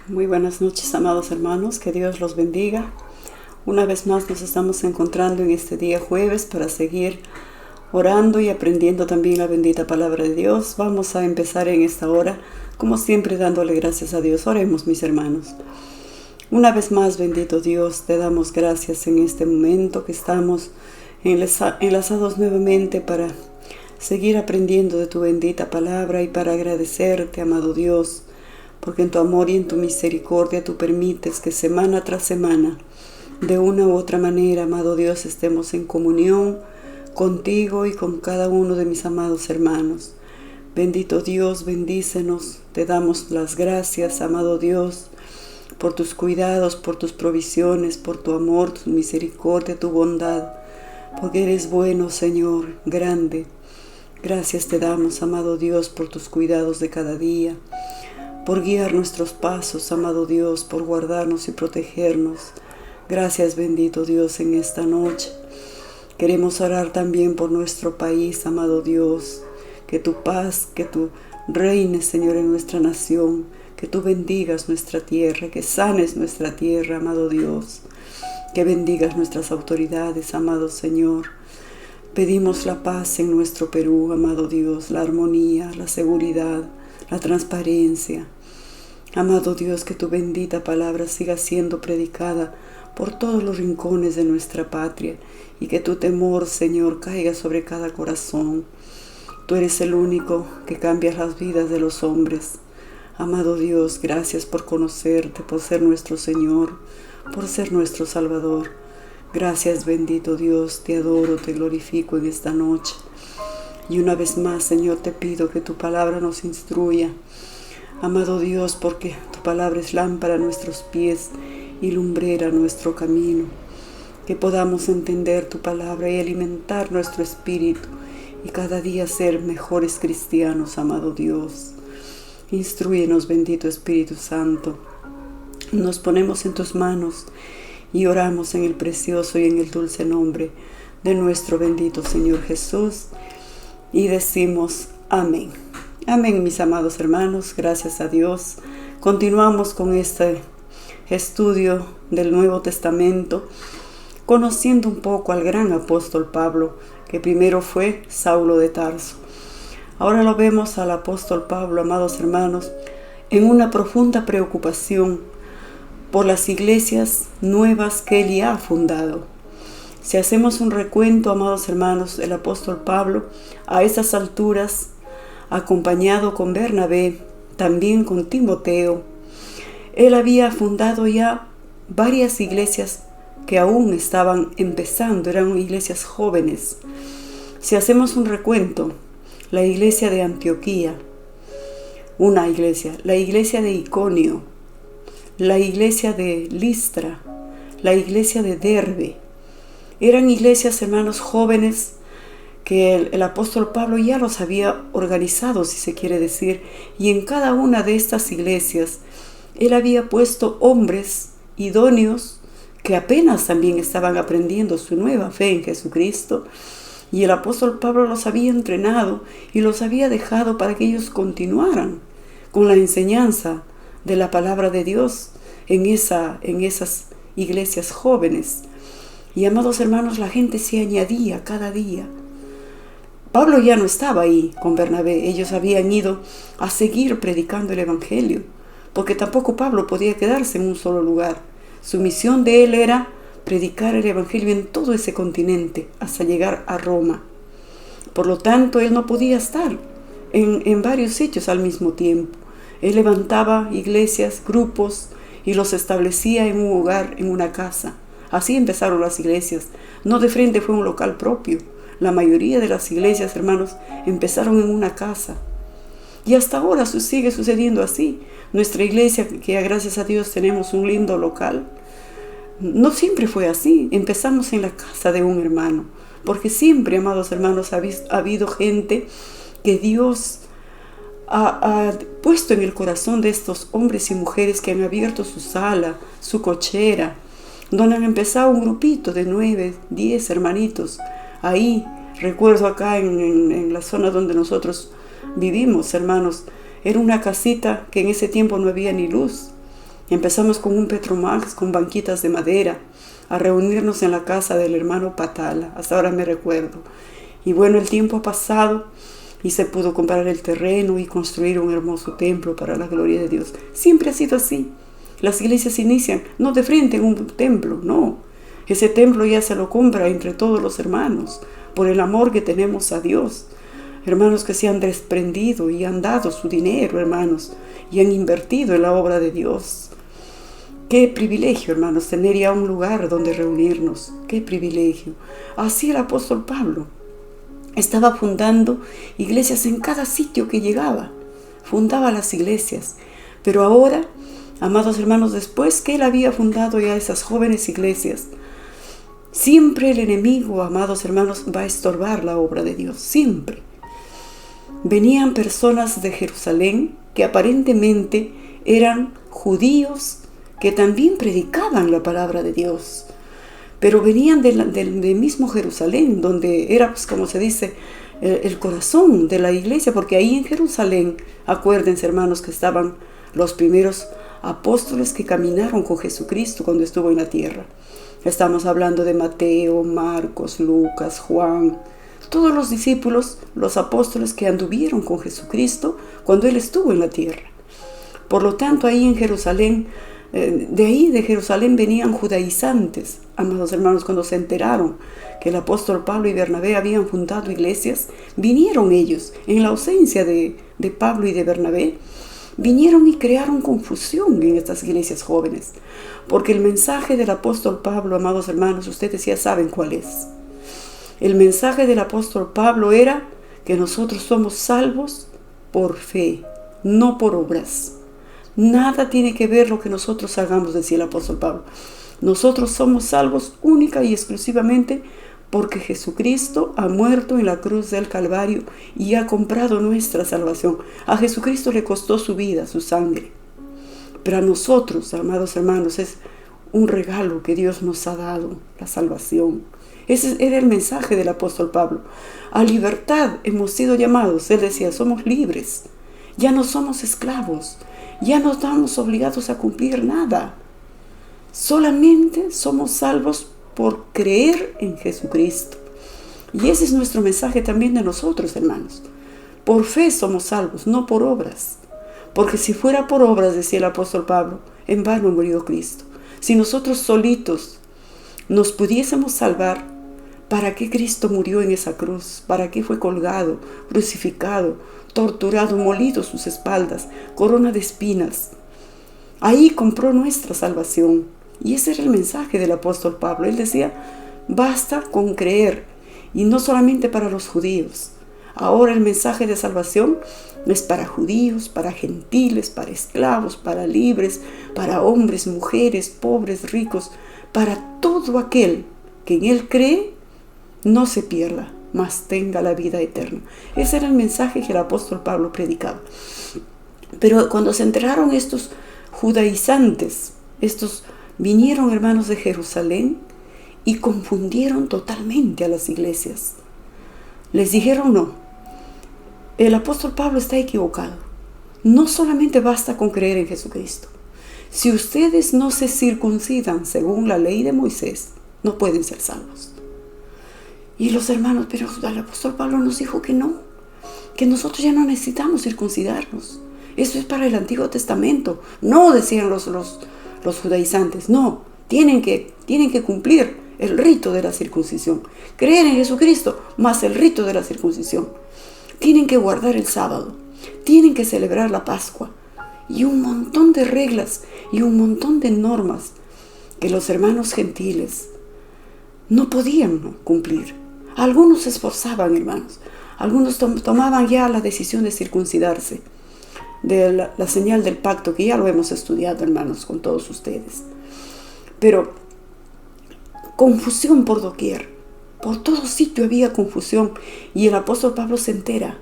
Muy buenas noches, amados hermanos, que Dios los bendiga. Una vez más nos estamos encontrando en este día jueves para seguir orando y aprendiendo también la bendita palabra de Dios. Vamos a empezar en esta hora, como siempre, dándole gracias a Dios. Oremos, mis hermanos. Una vez más, bendito Dios, te damos gracias en este momento que estamos enlazados nuevamente para seguir aprendiendo de tu bendita palabra y para agradecerte, amado Dios, porque en tu amor y en tu misericordia tú permites que semana tras semana, de una u otra manera, amado Dios, estemos en comunión contigo y con cada uno de mis amados hermanos. Bendito Dios, bendícenos, te damos las gracias, amado Dios, por tus cuidados, por tus provisiones, por tu amor, tu misericordia, tu bondad, porque eres bueno, Señor, grande. Gracias te damos, amado Dios, por tus cuidados de cada día, por guiar nuestros pasos, amado Dios, por guardarnos y protegernos. Gracias, bendito Dios, en esta noche. Queremos orar también por nuestro país, amado Dios. Que tu paz, que tú reines, Señor, en nuestra nación. Que tú bendigas nuestra tierra, que sanes nuestra tierra, amado Dios. Que bendigas nuestras autoridades, amado Señor. Pedimos la paz en nuestro Perú, amado Dios, la armonía, la seguridad, la transparencia. Amado Dios, que tu bendita palabra siga siendo predicada por todos los rincones de nuestra patria y que tu temor, Señor, caiga sobre cada corazón. Tú eres el único que cambia las vidas de los hombres. Amado Dios, gracias por conocerte, por ser nuestro Señor, por ser nuestro Salvador. Gracias, bendito Dios, te adoro, te glorifico en esta noche. Y una vez más, Señor, te pido que tu palabra nos instruya. Amado Dios, porque tu palabra es lámpara a nuestros pies y lumbrera a nuestro camino. Que podamos entender tu palabra y alimentar nuestro espíritu y cada día ser mejores cristianos, amado Dios. Instrúyenos, bendito Espíritu Santo. Nos ponemos en tus manos y oramos en el precioso y en el dulce nombre de nuestro bendito Señor Jesús. Y decimos amén. Amén, mis amados hermanos, gracias a Dios. Continuamos con este estudio del Nuevo Testamento, conociendo un poco al gran apóstol Pablo, que primero fue Saulo de Tarso. Ahora lo vemos al apóstol Pablo, amados hermanos, en una profunda preocupación por las iglesias nuevas que él ya ha fundado. Si hacemos un recuento, amados hermanos, el apóstol Pablo, a esas alturas, acompañado con Bernabé, también con Timoteo, él había fundado ya varias iglesias que aún estaban empezando, eran iglesias jóvenes. Si hacemos un recuento, la iglesia de Antioquía, una iglesia, la iglesia de Iconio, la iglesia de Listra, la iglesia de Derbe, eran iglesias, hermanos, jóvenes que el apóstol Pablo ya los había organizado, si se quiere decir, y en cada una de estas iglesias él había puesto hombres idóneos que apenas también estaban aprendiendo su nueva fe en Jesucristo, y el apóstol Pablo los había entrenado y los había dejado para que ellos continuaran con la enseñanza de la palabra de Dios en esas iglesias jóvenes. Y amados hermanos, la gente se añadía cada día. Pablo ya no estaba ahí con Bernabé, ellos habían ido a seguir predicando el evangelio, porque tampoco Pablo podía quedarse en un solo lugar. Su misión de él era predicar el evangelio en todo ese continente hasta llegar a Roma. Por lo tanto, él no podía estar en varios sitios al mismo tiempo. Él levantaba iglesias, grupos y los establecía en un hogar, en una casa. Así empezaron las iglesias. No de frente fue un local propio. La mayoría de las iglesias, hermanos, empezaron en una casa. Y hasta ahora sigue sucediendo así. Nuestra iglesia, que gracias a Dios tenemos un lindo local, no siempre fue así. Empezamos en la casa de un hermano. Porque siempre, amados hermanos, ha habido gente que Dios ha puesto en el corazón de estos hombres y mujeres que han abierto su sala, su cochera, donde han empezado un grupito de 9, 10 hermanitos. Ahí, recuerdo acá en la zona donde nosotros vivimos, hermanos, era una casita que en ese tiempo no había ni luz. Empezamos con un Petromax, con banquitas de madera, a reunirnos en la casa del hermano Patala. Hasta ahora me recuerdo. Y bueno, el tiempo ha pasado y se pudo comprar el terreno y construir un hermoso templo para la gloria de Dios. Siempre ha sido así. Las iglesias inician no de frente en un templo, no. Ese templo ya se lo compra entre todos los hermanos por el amor que tenemos a Dios. Hermanos que se han desprendido y han dado su dinero, hermanos, y han invertido en la obra de Dios. Qué privilegio, hermanos, tener ya un lugar donde reunirnos. Qué privilegio. Así el apóstol Pablo estaba fundando iglesias en cada sitio que llegaba. Fundaba las iglesias. Pero ahora, amados hermanos, después que él había fundado ya esas jóvenes iglesias, siempre el enemigo, amados hermanos, va a estorbar la obra de Dios. Siempre. Venían personas de Jerusalén que aparentemente eran judíos que también predicaban la palabra de Dios, pero venían del mismo Jerusalén, donde era, pues, como se dice, el corazón de la iglesia, porque ahí en Jerusalén, acuérdense, hermanos, que estaban los primeros apóstoles que caminaron con Jesucristo cuando estuvo en la tierra. Estamos hablando de Mateo, Marcos, Lucas, Juan, todos los discípulos, los apóstoles que anduvieron con Jesucristo cuando Él estuvo en la tierra. Por lo tanto, ahí en Jerusalén, de Jerusalén venían judaizantes, amados hermanos, cuando se enteraron que el apóstol Pablo y Bernabé habían fundado iglesias, vinieron ellos, en la ausencia de Pablo y de Bernabé, vinieron y crearon confusión en estas iglesias jóvenes, porque el mensaje del apóstol Pablo, amados hermanos, ustedes ya saben cuál es. El mensaje del apóstol Pablo era que nosotros somos salvos por fe, no por obras. Nada tiene que ver lo que nosotros hagamos, decía el apóstol Pablo. Nosotros somos salvos única y exclusivamente porque Jesucristo ha muerto en la cruz del Calvario y ha comprado nuestra salvación. A Jesucristo le costó su vida, su sangre. Pero a nosotros, amados hermanos, es un regalo que Dios nos ha dado, la salvación. Ese era el mensaje del apóstol Pablo. A libertad hemos sido llamados. Él decía, somos libres. Ya no somos esclavos. Ya no estamos obligados a cumplir nada. Solamente somos salvos por creer en Jesucristo. Y ese es nuestro mensaje también de nosotros, hermanos. Por fe somos salvos, no por obras. Porque si fuera por obras, decía el apóstol Pablo, en vano murió Cristo. Si nosotros solitos nos pudiésemos salvar, ¿para qué Cristo murió en esa cruz? ¿Para qué fue colgado, crucificado, torturado, molido sus espaldas, corona de espinas? Ahí compró nuestra salvación. Y ese era el mensaje del apóstol Pablo. Él decía, basta con creer. Y no solamente para los judíos. Ahora el mensaje de salvación es para judíos, para gentiles, para esclavos, para libres, para hombres, mujeres, pobres, ricos, para todo aquel que en Él cree, no se pierda, mas tenga la vida eterna. Ese era el mensaje que el apóstol Pablo predicaba. Pero cuando se enteraron estos judaizantes, estos vinieron, hermanos, de Jerusalén y confundieron totalmente a las iglesias. Les dijeron, no, el apóstol Pablo está equivocado. No solamente basta con creer en Jesucristo. Si ustedes no se circuncidan según la ley de Moisés, no pueden ser salvos. Y los hermanos, pero el apóstol Pablo nos dijo que no, que nosotros ya no necesitamos circuncidarnos. Eso es para el Antiguo Testamento. No, decían los judaizantes, no, tienen que cumplir el rito de la circuncisión. Creer en Jesucristo, más el rito de la circuncisión. Tienen que guardar el sábado, tienen que celebrar la Pascua. Y un montón de reglas y un montón de normas que los hermanos gentiles no podían cumplir. Algunos se esforzaban, hermanos. Algunos tomaban ya la decisión de circuncidarse, de la señal del pacto, que ya lo hemos estudiado, hermanos, con todos ustedes. Pero confusión por doquier. Por todo sitio había confusión. Y el apóstol Pablo se entera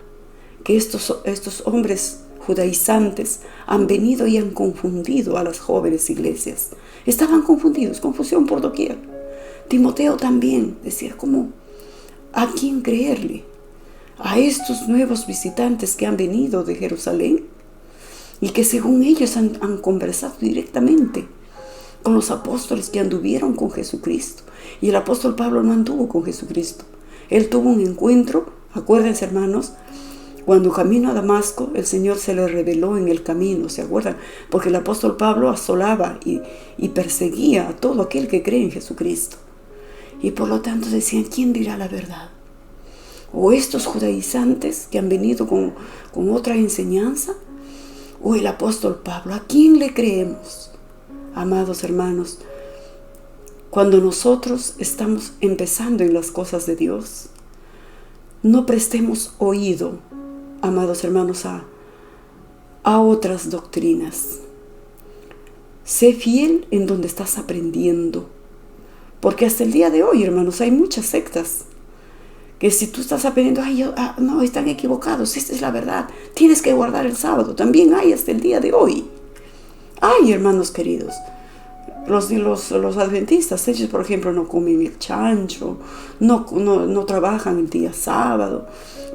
que estos hombres judaizantes han venido y han confundido a las jóvenes iglesias. Estaban confundidos, confusión por doquier. Timoteo también decía, ¿cómo? ¿A quién creerle? ¿A estos nuevos visitantes que han venido de Jerusalén? y que según ellos han conversado directamente con los apóstoles que anduvieron con Jesucristo. Y el apóstol Pablo no anduvo con Jesucristo. Él tuvo un encuentro, acuérdense hermanos, cuando camino a Damasco, el Señor se le reveló en el camino, ¿se acuerdan? Porque el apóstol Pablo asolaba y perseguía a todo aquel que cree en Jesucristo. Y por lo tanto decían, ¿quién dirá la verdad? O estos judaizantes que han venido con otra enseñanza, o el apóstol Pablo, ¿a quién le creemos? Amados hermanos, cuando nosotros estamos empezando en las cosas de Dios, no prestemos oído, amados hermanos, a otras doctrinas. Sé fiel en donde estás aprendiendo, porque hasta el día de hoy, hermanos, hay muchas sectas que si tú estás aprendiendo, no, están equivocados, esta es la verdad, tienes que guardar el sábado. También hay hasta el día de hoy. Ay, hermanos queridos, los adventistas, ellos por ejemplo no comen el chancho, no trabajan el día sábado,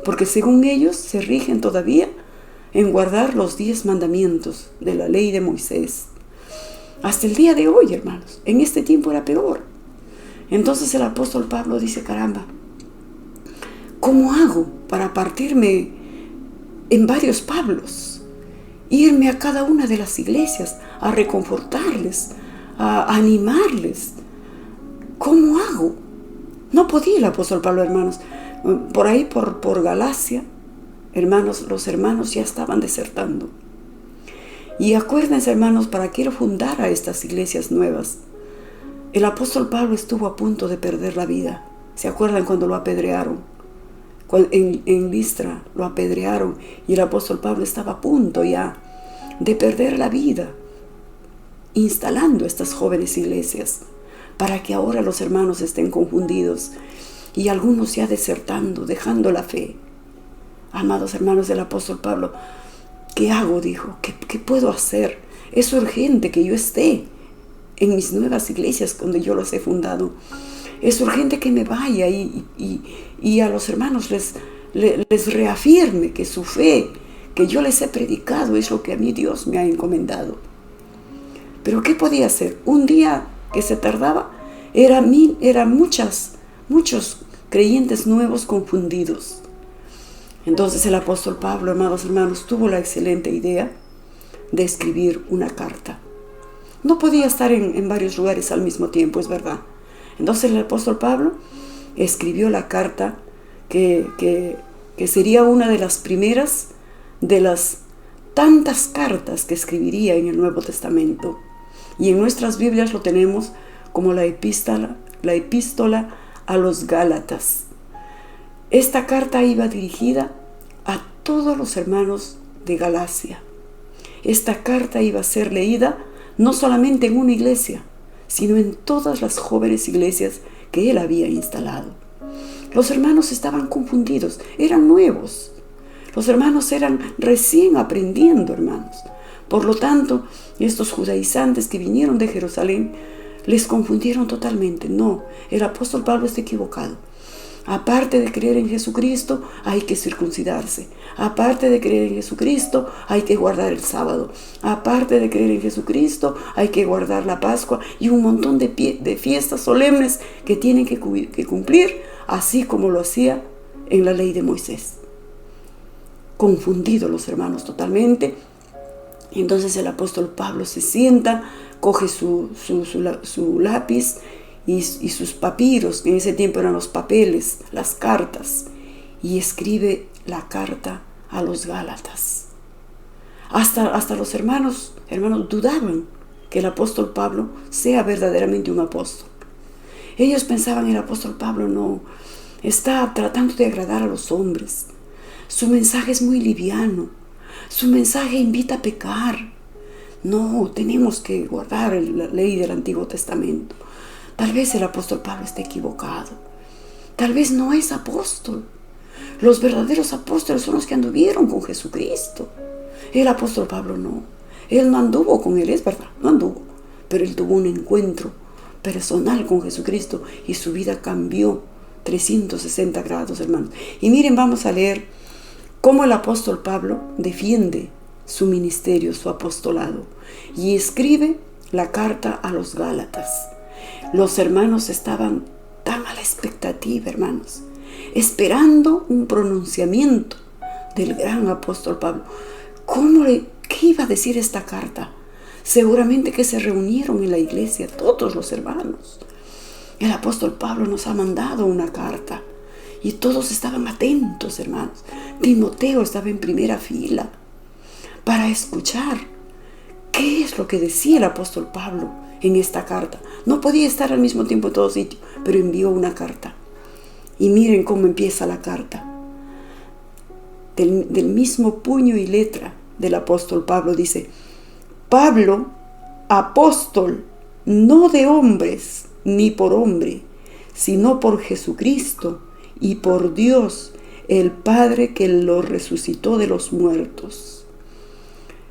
porque según ellos se rigen todavía en guardar los 10 mandamientos de la ley de Moisés. Hasta el día de hoy, hermanos, en este tiempo era peor. Entonces el apóstol Pablo dice, caramba, ¿cómo hago para partirme en varios Pablos? Irme a cada una de las iglesias a reconfortarles, a animarles. ¿Cómo hago? No podía el apóstol Pablo, hermanos. Por ahí, por Galacia, hermanos, los hermanos ya estaban desertando. Y acuérdense, hermanos, para que él fundara estas iglesias nuevas, el apóstol Pablo estuvo a punto de perder la vida. ¿Se acuerdan cuando lo apedrearon? En Listra lo apedrearon y el apóstol Pablo estaba a punto ya de perder la vida instalando estas jóvenes iglesias, para que ahora los hermanos estén confundidos y algunos ya desertando, dejando la fe. Amados hermanos del apóstol Pablo, ¿qué hago? Dijo, ¿qué puedo hacer? Es urgente que yo esté en mis nuevas iglesias donde yo los he fundado. Es urgente que me vaya y a los hermanos les reafirme que su fe, que yo les he predicado, es lo que a mí Dios me ha encomendado. Pero ¿qué podía hacer? Un día que se tardaba, eran muchos creyentes nuevos confundidos. Entonces el apóstol Pablo, amados hermanos, tuvo la excelente idea de escribir una carta. No podía estar en varios lugares al mismo tiempo, es verdad. Entonces el apóstol Pablo escribió la carta que sería una de las primeras de las tantas cartas que escribiría en el Nuevo Testamento. Y en nuestras Biblias lo tenemos como la epístola a los Gálatas. Esta carta iba dirigida a todos los hermanos de Galacia. Esta carta iba a ser leída no solamente en una iglesia, sino en todas las jóvenes iglesias que él había instalado. Los hermanos estaban confundidos, eran nuevos. Los hermanos eran recién aprendiendo, hermanos. Por lo tanto, estos judaizantes que vinieron de Jerusalén les confundieron totalmente. No, el apóstol Pablo está equivocado. Aparte de creer en Jesucristo, hay que circuncidarse. Aparte de creer en Jesucristo, hay que guardar el sábado. Aparte de creer en Jesucristo, hay que guardar la Pascua y un montón de fiestas solemnes que tienen que cumplir, así como lo hacía en la ley de Moisés. Confundidos los hermanos totalmente. Entonces el apóstol Pablo se sienta, coge su lápiz y sus papiros, que en ese tiempo eran los papeles, las cartas, y escribe la carta a los Gálatas. Hasta los hermanos dudaban que el apóstol Pablo sea verdaderamente un apóstol. Ellos pensaban, el apóstol Pablo no está tratando de agradar a los hombres. Su mensaje es muy liviano. Su mensaje invita a pecar. No, tenemos que guardar la ley del Antiguo Testamento. Tal vez el apóstol Pablo esté equivocado. Tal vez no es apóstol. Los verdaderos apóstoles son los que anduvieron con Jesucristo. El apóstol Pablo no. Él no anduvo con él, es verdad, no anduvo. Pero él tuvo un encuentro personal con Jesucristo y su vida cambió 360 grados, hermanos. Y miren, vamos a leer cómo el apóstol Pablo defiende su ministerio, su apostolado, y escribe la carta a los Gálatas. Los hermanos estaban tan a la expectativa, hermanos, esperando un pronunciamiento del gran apóstol Pablo. ¿Qué iba a decir esta carta? Seguramente que se reunieron en la iglesia todos los hermanos. El apóstol Pablo nos ha mandado una carta y todos estaban atentos, hermanos. Timoteo estaba en primera fila para escuchar qué es lo que decía el apóstol Pablo en esta carta. No podía estar al mismo tiempo en todo sitio, pero envió una carta. Y miren cómo empieza la carta. Del mismo puño y letra del apóstol Pablo dice: Pablo, apóstol, no de hombres ni por hombre, sino por Jesucristo y por Dios, el Padre que lo resucitó de los muertos.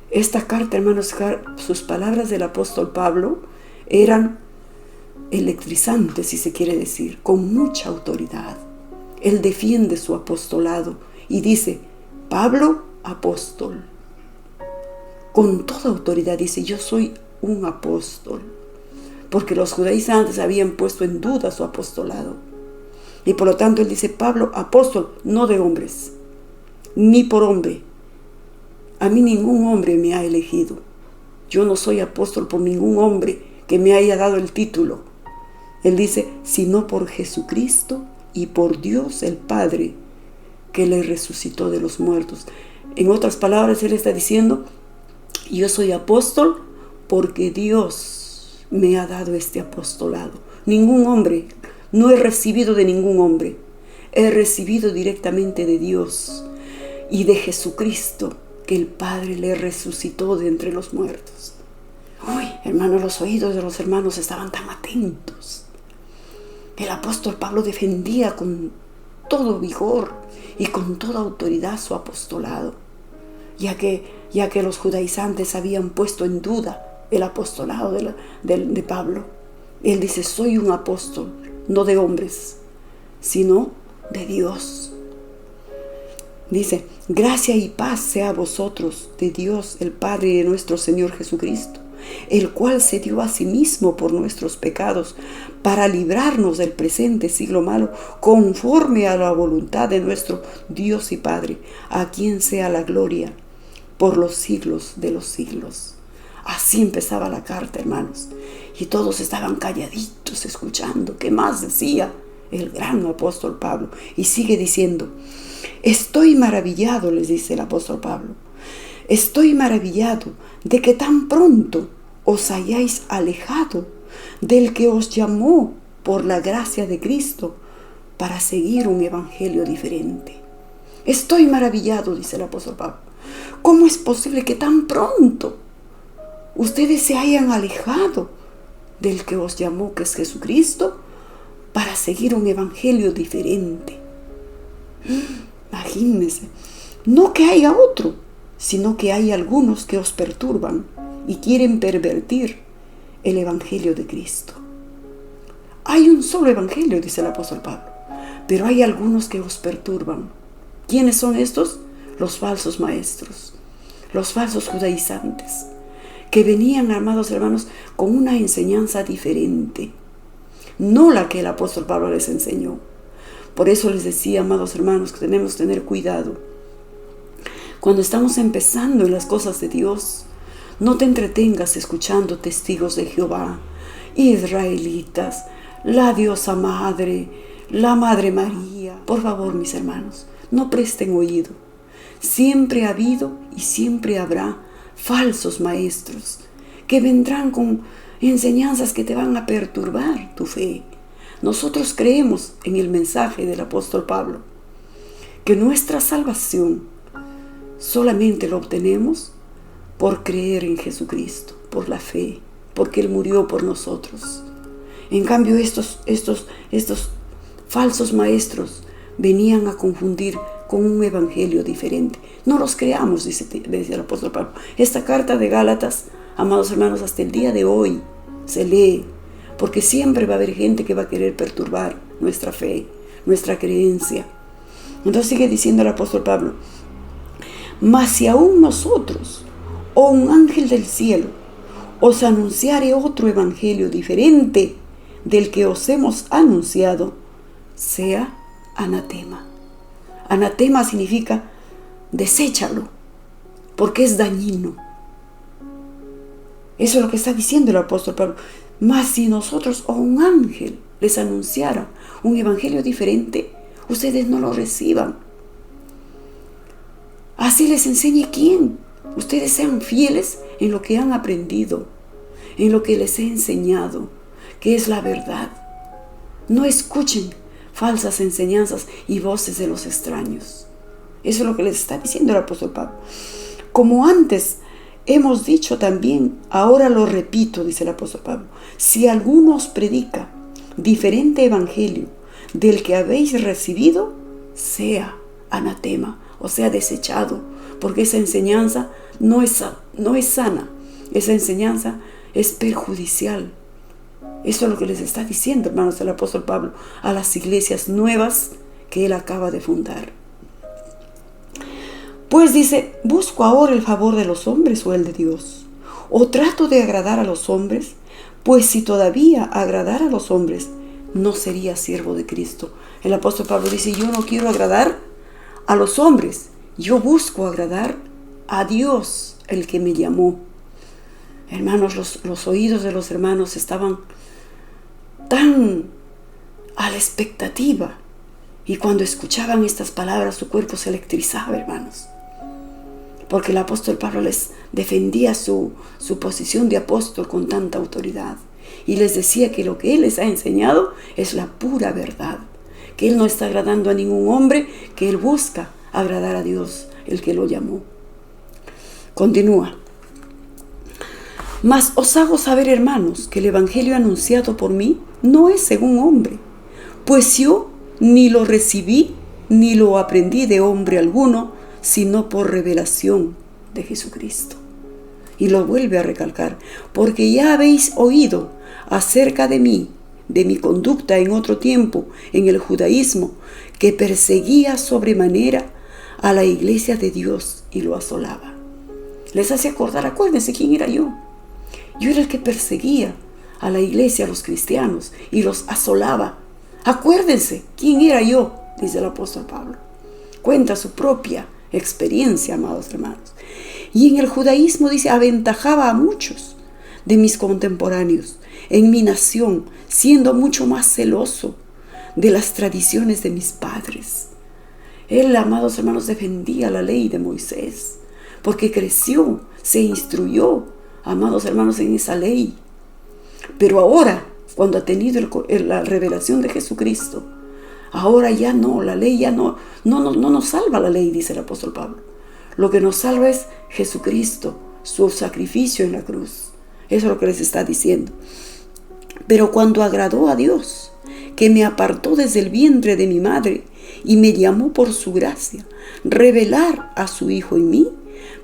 Esta carta, hermanos, sus palabras del apóstol Pablo eran electrizantes, si se quiere decir, con mucha autoridad. Él defiende su apostolado y dice: Pablo, apóstol. Con toda autoridad dice: yo soy un apóstol. Porque los judaizantes habían puesto en duda su apostolado. Y por lo tanto él dice: Pablo, apóstol, no de hombres, ni por hombre. A mí ningún hombre me ha elegido. Yo no soy apóstol por ningún hombre que me haya dado el título. Él dice: sino por Jesucristo y por Dios el Padre, que le resucitó de los muertos. En otras palabras, él está diciendo: yo soy apóstol porque Dios me ha dado este apostolado. Ningún hombre, no he recibido de ningún hombre. He recibido directamente de Dios y de Jesucristo, que el Padre le resucitó de entre los muertos. Uy, hermanos, los oídos de los hermanos estaban tan atentos. El apóstol Pablo defendía con todo vigor y con toda autoridad su apostolado, ya que los judaizantes habían puesto en duda el apostolado de Pablo. Él dice: soy un apóstol, no de hombres, sino de Dios. Dice: gracia y paz sea a vosotros de Dios el Padre y de nuestro Señor Jesucristo, el cual se dio a sí mismo por nuestros pecados, para librarnos del presente siglo malo, conforme a la voluntad de nuestro Dios y Padre, a quien sea la gloria por los siglos de los siglos. Así empezaba la carta, hermanos, y todos estaban calladitos escuchando qué más decía el gran apóstol Pablo. Y sigue diciendo: estoy maravillado, les dice el apóstol Pablo, estoy maravillado de que tan pronto os hayáis alejado del que os llamó por la gracia de Cristo para seguir un evangelio diferente. Estoy maravillado, dice el apóstol Pablo. ¿Cómo es posible que tan pronto ustedes se hayan alejado del que os llamó, que es Jesucristo, para seguir un evangelio diferente? Imagínense, no que haya otro, sino que hay algunos que os perturban y quieren pervertir el evangelio de Cristo. Hay un solo evangelio, dice el apóstol Pablo, pero hay algunos que os perturban. ¿Quiénes son estos? Los falsos maestros, los falsos judaizantes, que venían, amados hermanos, con una enseñanza diferente, no la que el apóstol Pablo les enseñó. Por eso les decía, amados hermanos, que tenemos que tener cuidado. Cuando estamos empezando en las cosas de Dios, no te entretengas escuchando testigos de Jehová, israelitas, la diosa madre, la Madre María. Por favor, mis hermanos, no presten oído. Siempre ha habido y siempre habrá falsos maestros que vendrán con enseñanzas que te van a perturbar tu fe. Nosotros creemos en el mensaje del apóstol Pablo, que nuestra salvación solamente lo obtenemos por creer en Jesucristo, por la fe, porque Él murió por nosotros. En cambio, estos falsos maestros venían a confundir con un evangelio diferente. No los creamos, dice el apóstol Pablo. Esta carta de Gálatas, amados hermanos, hasta el día de hoy se lee, porque siempre va a haber gente que va a querer perturbar nuestra fe, nuestra creencia. Entonces sigue diciendo el apóstol Pablo: mas si aún nosotros o un ángel del cielo os anunciare otro evangelio diferente del que os hemos anunciado, sea anatema. Anatema significa deséchalo, porque es dañino. Eso es lo que está diciendo el apóstol Pablo. Mas si nosotros o un ángel les anunciara un evangelio diferente, ustedes no lo reciban. Así les enseñe quién. Ustedes sean fieles en lo que han aprendido, en lo que les he enseñado, que es la verdad. No escuchen falsas enseñanzas y voces de los extraños. Eso es lo que les está diciendo el apóstol Pablo. Como antes hemos dicho también, ahora lo repito, dice el apóstol Pablo, si alguno os predica diferente evangelio del que habéis recibido, sea anatema, o sea desechado, porque esa enseñanza no es sana, esa enseñanza es perjudicial. Eso es lo que les está diciendo, hermanos, el apóstol Pablo a las iglesias nuevas que él acaba de fundar. Pues dice, ¿busco ahora el favor de los hombres o el de Dios? ¿O trato de agradar a los hombres? Pues si todavía agradara a los hombres, no sería siervo de Cristo. El apóstol Pablo dice, yo no quiero agradar a los hombres, yo busco agradar a Dios, el que me llamó. Hermanos, los oídos de los hermanos estaban tan a la expectativa, y cuando escuchaban estas palabras su cuerpo se electrizaba, hermanos, porque el apóstol Pablo les defendía su posición de apóstol con tanta autoridad y les decía que lo que él les ha enseñado es la pura verdad, que él no está agradando a ningún hombre, que él busca agradar a Dios, el que lo llamó. Continúa. Mas os hago saber, hermanos, que el evangelio anunciado por mí no es según hombre, pues yo ni lo recibí ni lo aprendí de hombre alguno, sino por revelación de Jesucristo. Y lo vuelve a recalcar, porque ya habéis oído acerca de mí, de mi conducta en otro tiempo en el judaísmo, que perseguía sobremanera a la iglesia de Dios y lo asolaba. Les hace acordar, acuérdense quién era yo. Yo era el que perseguía a la iglesia, a los cristianos, y los asolaba. Acuérdense quién era yo, dice el apóstol Pablo. Cuenta su propia experiencia, amados hermanos. Y en el judaísmo, dice, aventajaba a muchos de mis contemporáneos en mi nación, siendo mucho más celoso de las tradiciones de mis padres. Él, amados hermanos, defendía la ley de Moisés, porque creció, se instruyó, amados hermanos, en esa ley. Pero ahora, cuando ha tenido la revelación de Jesucristo, ahora ya no, la ley ya no nos salva la ley, dice el apóstol Pablo. Lo que nos salva es Jesucristo, su sacrificio en la cruz. Eso es lo que les está diciendo. Pero cuando agradó a Dios, que me apartó desde el vientre de mi madre y me llamó por su gracia, revelar a su Hijo en mí,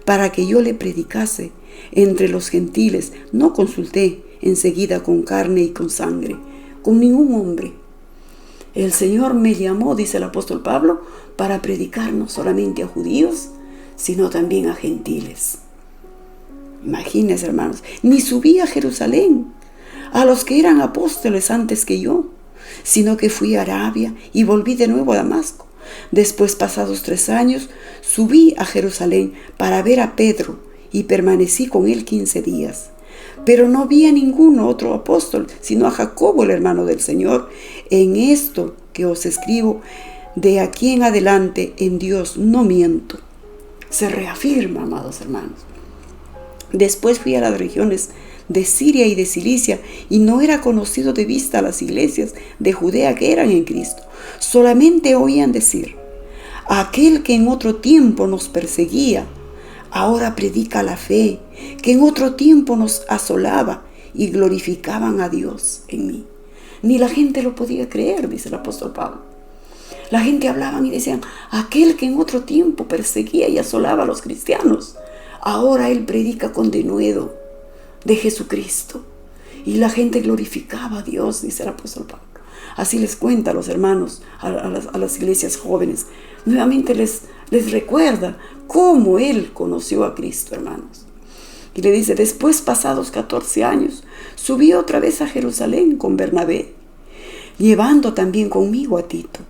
para que yo le predicase entre los gentiles, no consulté enseguida con carne y con sangre, con ningún hombre. El Señor me llamó, dice el apóstol Pablo, para predicar no solamente a judíos, sino también a gentiles. Imagínense, hermanos, ni subí a Jerusalén, a los que eran apóstoles antes que yo, sino que fui a Arabia y volví de nuevo a Damasco. Después, pasados 3 años, subí a Jerusalén para ver a Pedro y permanecí con él 15 días. Pero no vi a ningún otro apóstol, sino a Jacobo, el hermano del Señor. En esto que os escribo, de aquí en adelante en Dios no miento. Se reafirma, amados hermanos. Después fui a las regiones de Siria y de Cilicia, y no era conocido de vista a las iglesias de Judea que eran en Cristo. Solamente oían decir, aquel que en otro tiempo nos perseguía, ahora predica la fe, que en otro tiempo nos asolaba, y glorificaban a Dios en mí. Ni la gente lo podía creer, dice el apóstol Pablo. La gente hablaban y decían, aquel que en otro tiempo perseguía y asolaba a los cristianos, ahora él predica con denuedo de Jesucristo. Y la gente glorificaba a Dios, dice el apóstol Pablo. Así les cuenta a los hermanos, a las iglesias jóvenes. Nuevamente les recuerda cómo él conoció a Cristo, hermanos. Y le dice, después, pasados 14 años, subí otra vez a Jerusalén con Bernabé, llevando también conmigo a Tito.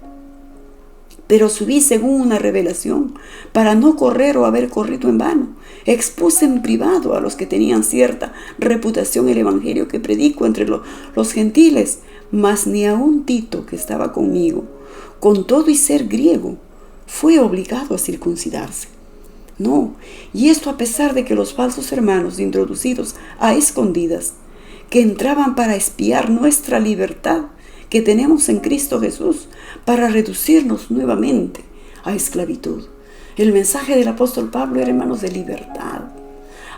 Pero subí según una revelación, para no correr o haber corrido en vano. Expuse en privado a los que tenían cierta reputación el evangelio que predico entre los gentiles, mas ni aun Tito, que estaba conmigo, con todo y ser griego, fue obligado a circuncidarse. No, y esto a pesar de que los falsos hermanos introducidos a escondidas, que entraban para espiar nuestra libertad que tenemos en Cristo Jesús, para reducirnos nuevamente a esclavitud. El mensaje del apóstol Pablo era, hermanos, de libertad.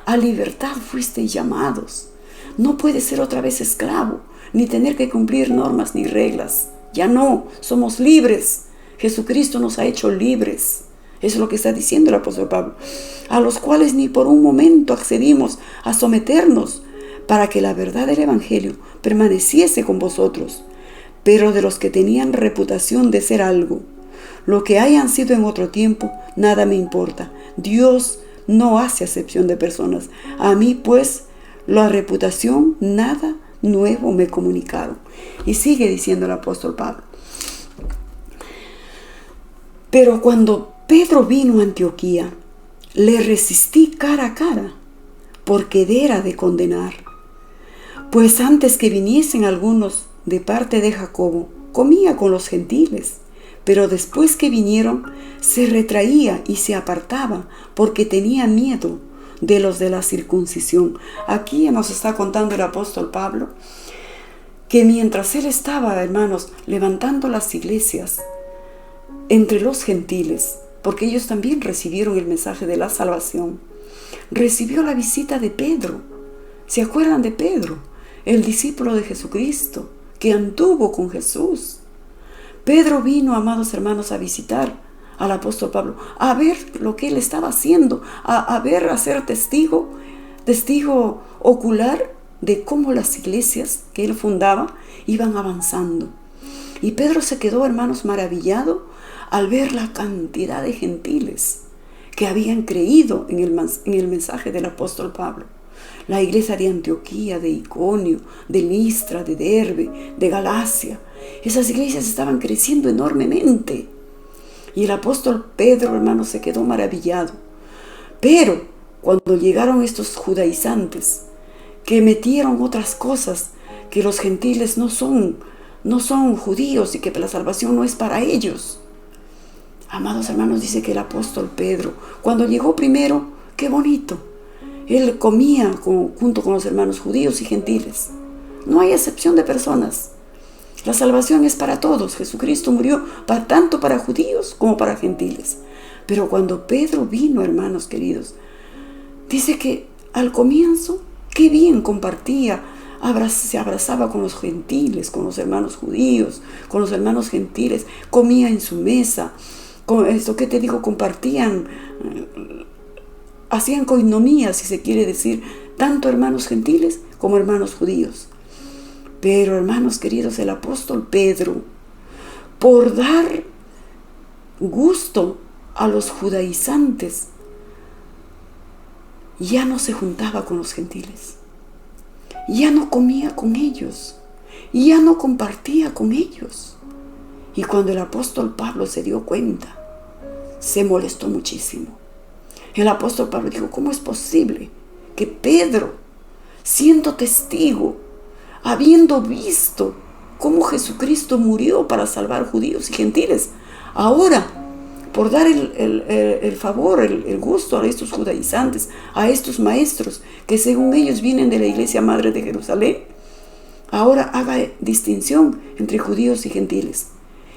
A libertad fuisteis llamados. No puedes ser otra vez esclavo, ni tener que cumplir normas ni reglas. Ya no, somos libres. Jesucristo nos ha hecho libres. Eso es lo que está diciendo el apóstol Pablo. A los cuales ni por un momento accedimos a someternos, para que la verdad del evangelio permaneciese con vosotros. Pero de los que tenían reputación de ser algo, lo que hayan sido en otro tiempo, nada me importa. Dios no hace acepción de personas. A mí, pues, la reputación, nada nuevo me comunicaron. Y sigue diciendo el apóstol Pablo. Pero cuando Pedro vino a Antioquía, le resistí cara a cara, porque era de condenar. Pues antes que viniesen algunos de parte de Jacobo, comía con los gentiles, pero después que vinieron, se retraía y se apartaba, porque tenía miedo de los de la circuncisión. Aquí nos está contando el apóstol Pablo, que mientras él estaba, hermanos, levantando las iglesias entre los gentiles, porque ellos también recibieron el mensaje de la salvación, recibió la visita de Pedro. ¿Se acuerdan de Pedro? El discípulo de Jesucristo, que anduvo con Jesús. Pedro vino, amados hermanos, a visitar al apóstol Pablo, a ver lo que él estaba haciendo, a ser testigo ocular de cómo las iglesias que él fundaba iban avanzando. Y Pedro se quedó, hermanos, maravillado al ver la cantidad de gentiles que habían creído en el mensaje del apóstol Pablo. La iglesia de Antioquía, de Iconio, de Listra, de Derbe, de Galacia. Esas iglesias estaban creciendo enormemente. Y el apóstol Pedro, hermanos, se quedó maravillado. Pero cuando llegaron estos judaizantes, que metieron otras cosas, que los gentiles no son judíos y que la salvación no es para ellos. Amados hermanos, dice que el apóstol Pedro, cuando llegó primero, qué bonito, él comía junto con los hermanos judíos y gentiles. No hay excepción de personas. La salvación es para todos. Jesucristo murió tanto para judíos como para gentiles. Pero cuando Pedro vino, hermanos queridos, dice que al comienzo, qué bien compartía, se abrazaba con los gentiles, con los hermanos judíos, con los hermanos gentiles, comía en su mesa. Compartían, hacían coinomía, si se quiere decir, tanto hermanos gentiles como hermanos judíos. Pero, hermanos queridos, el apóstol Pedro, por dar gusto a los judaizantes, ya no se juntaba con los gentiles, ya no comía con ellos, ya no compartía con ellos. Y cuando el apóstol Pablo se dio cuenta, se molestó muchísimo. El apóstol Pablo dijo, ¿cómo es posible que Pedro, siendo testigo, habiendo visto cómo Jesucristo murió para salvar judíos y gentiles, ahora, por dar el favor, el gusto a estos judaizantes, a estos maestros, que según ellos vienen de la iglesia madre de Jerusalén, ahora haga distinción entre judíos y gentiles?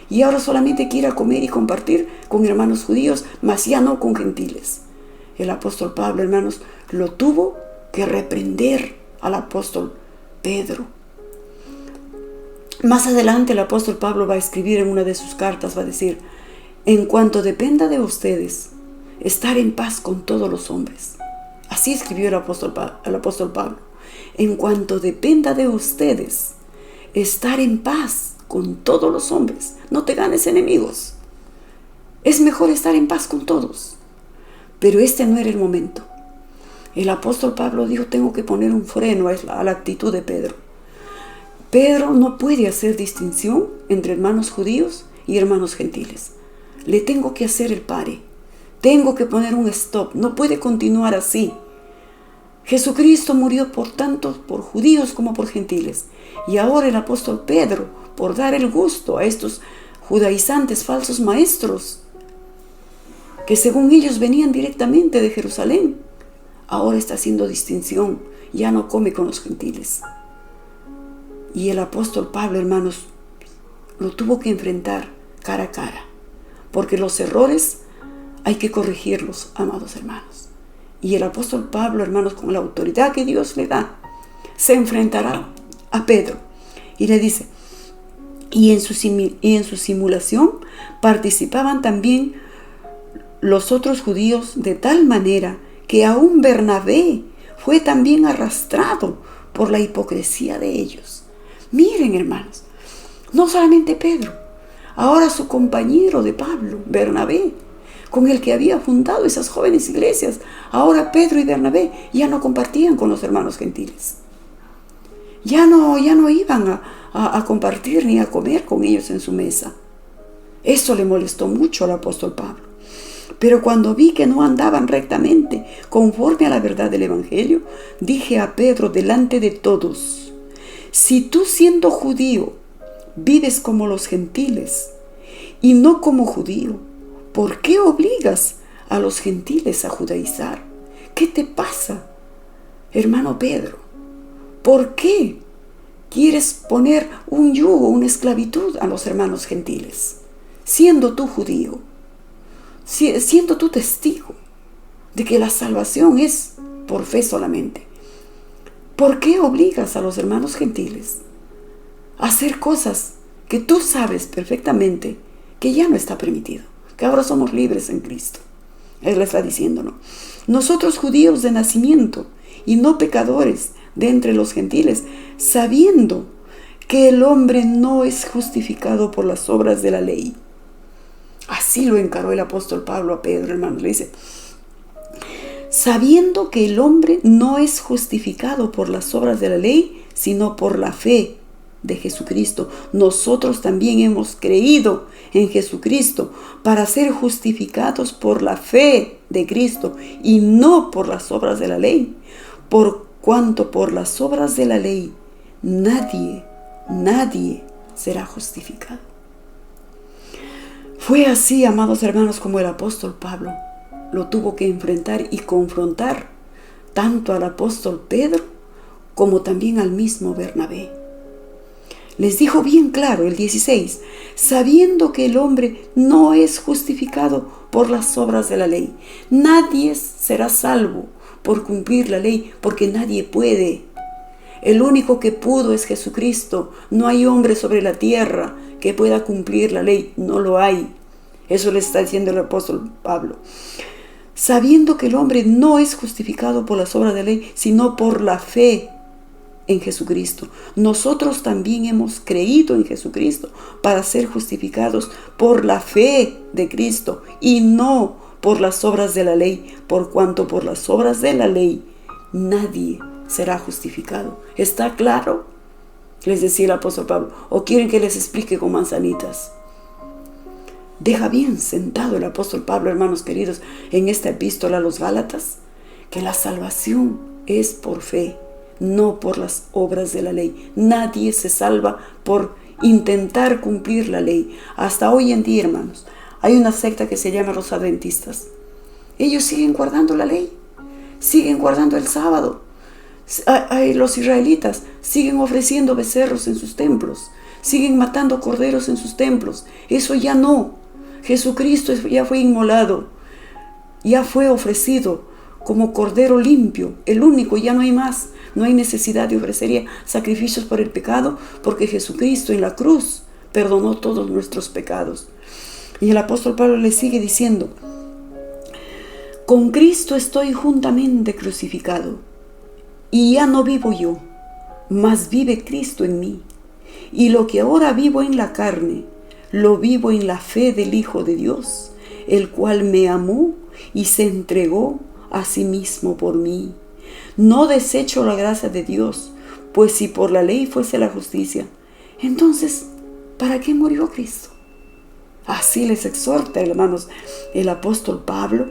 Y ahora solamente quiera comer y compartir con hermanos judíos, mas ya no con gentiles. El apóstol Pablo, hermanos, lo tuvo que reprender al apóstol Pedro. Más adelante el apóstol Pablo va a escribir en una de sus cartas, va a decir, en cuanto dependa de ustedes, estar en paz con todos los hombres. Así escribió el apóstol Pablo. En cuanto dependa de ustedes, estar en paz con todos los hombres. No te ganes enemigos. Es mejor estar en paz con todos. Pero este no era el momento. El apóstol Pablo dijo, tengo que poner un freno a la actitud de Pedro. Pedro no puede hacer distinción entre hermanos judíos y hermanos gentiles. Le tengo que hacer el pare. Tengo que poner un stop. No puede continuar así. Jesucristo murió por tanto por judíos como por gentiles. Y ahora el apóstol Pedro, por dar el gusto a estos judaizantes falsos maestros, que según ellos venían directamente de Jerusalén, ahora está haciendo distinción. Ya no come con los gentiles. Y el apóstol Pablo, hermanos, lo tuvo que enfrentar cara a cara. Porque los errores hay que corregirlos, amados hermanos. Y el apóstol Pablo, hermanos, con la autoridad que Dios le da, se enfrentará a Pedro. Y le dice, y en su simulación participaban también los otros judíos, de tal manera que aún Bernabé fue también arrastrado por la hipocresía de ellos. Miren, hermanos, no solamente Pedro, ahora su compañero de Pablo, Bernabé, con el que había fundado esas jóvenes iglesias, ahora Pedro y Bernabé ya no compartían con los hermanos gentiles. Ya no iban a compartir ni a comer con ellos en su mesa. Eso le molestó mucho al apóstol Pablo. Pero cuando vi que no andaban rectamente conforme a la verdad del evangelio, dije a Pedro delante de todos, si tú siendo judío vives como los gentiles y no como judío, ¿por qué obligas a los gentiles a judaizar? ¿Qué te pasa, hermano Pedro? ¿Por qué quieres poner un yugo, una esclavitud a los hermanos gentiles, siendo tú judío, siendo tú testigo de que la salvación es por fe solamente? ¿Por qué obligas a los hermanos gentiles a hacer cosas que tú sabes perfectamente que ya no está permitido? Que ahora somos libres en Cristo. Él le está diciendo, ¿no? Nosotros judíos de nacimiento y no pecadores de entre los gentiles, sabiendo que el hombre no es justificado por las obras de la ley. Así lo encaró el apóstol Pablo a Pedro, hermano. Le dice, sabiendo que el hombre no es justificado por las obras de la ley, sino por la fe de Jesucristo. Nosotros también hemos creído en Jesucristo para ser justificados por la fe de Cristo y no por las obras de la ley. Por cuanto por las obras de la ley nadie será justificado. Fue así, amados hermanos, como el apóstol Pablo lo tuvo que enfrentar y confrontar tanto al apóstol Pedro como también al mismo Bernabé. Les dijo bien claro, el 16, sabiendo que el hombre no es justificado por las obras de la ley. Nadie será salvo por cumplir la ley, porque nadie puede. El único que pudo es Jesucristo. No hay hombre sobre la tierra que pueda cumplir la ley. No lo hay. Eso le está diciendo el apóstol Pablo. Sabiendo que el hombre no es justificado por las obras de la ley, sino por la fe en Jesucristo. Nosotros también hemos creído en Jesucristo para ser justificados por la fe de Cristo y no por las obras de la ley, por cuanto por las obras de la ley nadie será justificado. ¿Está claro? Les decía el apóstol Pablo. ¿O quieren que les explique con manzanitas? Deja bien sentado el apóstol Pablo, hermanos queridos, en esta epístola a los Gálatas, que la salvación es por fe, no por las obras de la ley. Nadie se salva por intentar cumplir la ley. Hasta hoy en día, hermanos, hay una secta que se llama los adventistas. Ellos siguen guardando la ley, siguen guardando el sábado. Los israelitas siguen ofreciendo becerros en sus templos, siguen matando corderos en sus templos. Eso ya no. Jesucristo ya fue inmolado, ya fue ofrecido como cordero limpio, el único, ya no hay más. No hay necesidad de ofrecer sacrificios por el pecado, porque Jesucristo en la cruz perdonó todos nuestros pecados. Y el apóstol Pablo le sigue diciendo, con Cristo estoy juntamente crucificado, y ya no vivo yo, mas vive Cristo en mí. Y lo que ahora vivo en la carne, lo vivo en la fe del Hijo de Dios, el cual me amó y se entregó a sí mismo por mí. No desecho la gracia de Dios, pues si por la ley fuese la justicia, entonces, ¿para qué murió Cristo? Así les exhorta, hermanos, el apóstol Pablo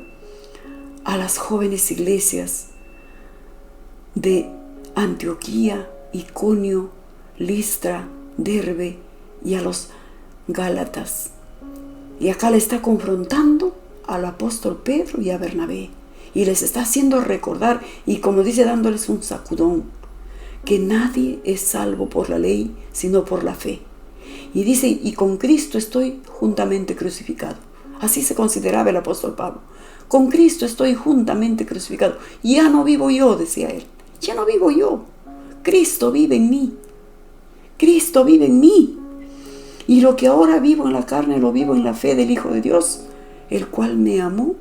a las jóvenes iglesias de Antioquía, Iconio, Listra, Derbe y a los Gálatas. Y acá le está confrontando al apóstol Pedro y a Bernabé. Y les está haciendo recordar, y como dice, dándoles un sacudón, que nadie es salvo por la ley, sino por la fe. Y dice, y con Cristo estoy juntamente crucificado. Así se consideraba el apóstol Pablo. Con Cristo estoy juntamente crucificado. Ya no vivo yo, decía él. Ya no vivo yo. Cristo vive en mí. Cristo vive en mí. Y lo que ahora vivo en la carne, lo vivo en la fe del Hijo de Dios, el cual me amó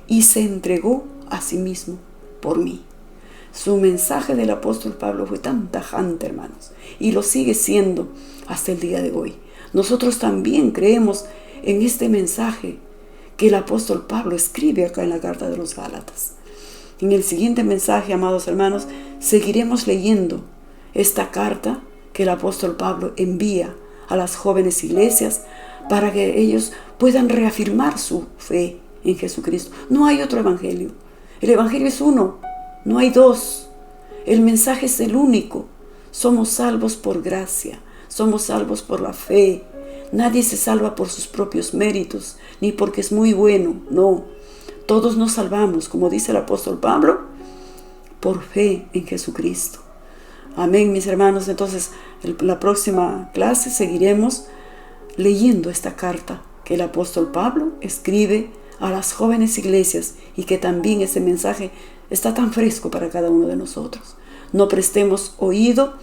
y se entregó a sí mismo por mí. Su mensaje del apóstol Pablo fue tan tajante, hermanos, y lo sigue siendo hasta el día de hoy. Nosotros también creemos en este mensaje que el apóstol Pablo escribe acá en la carta de los Gálatas. En el siguiente mensaje, amados hermanos, seguiremos leyendo esta carta que el apóstol Pablo envía a las jóvenes iglesias para que ellos puedan reafirmar su fe en Jesucristo. No hay otro evangelio. El evangelio es uno, no hay dos. El mensaje es el único. Somos salvos por gracia, somos salvos por la fe. Nadie se salva por sus propios méritos, ni porque es muy bueno, no. Todos nos salvamos, como dice el apóstol Pablo, por fe en Jesucristo. Amén, mis hermanos. Entonces, la próxima clase seguiremos leyendo esta carta que el apóstol Pablo escribe a las jóvenes iglesias y que también ese mensaje está tan fresco para cada uno de nosotros. No prestemos oído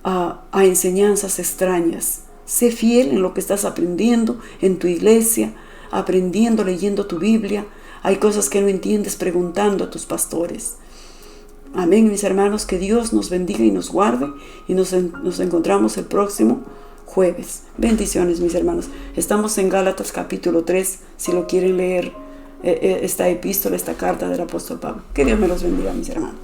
a enseñanzas extrañas. Sé fiel en lo que estás aprendiendo en tu iglesia, aprendiendo, leyendo tu Biblia. Hay cosas que no entiendes, preguntando a tus pastores. Amén, mis hermanos, que Dios nos bendiga y nos guarde, y nos encontramos el próximo jueves. Bendiciones, mis hermanos. Estamos en Gálatas capítulo 3, si lo quieren leer, esta epístola, esta carta del apóstol Pablo. Que Dios me los bendiga, mis hermanos.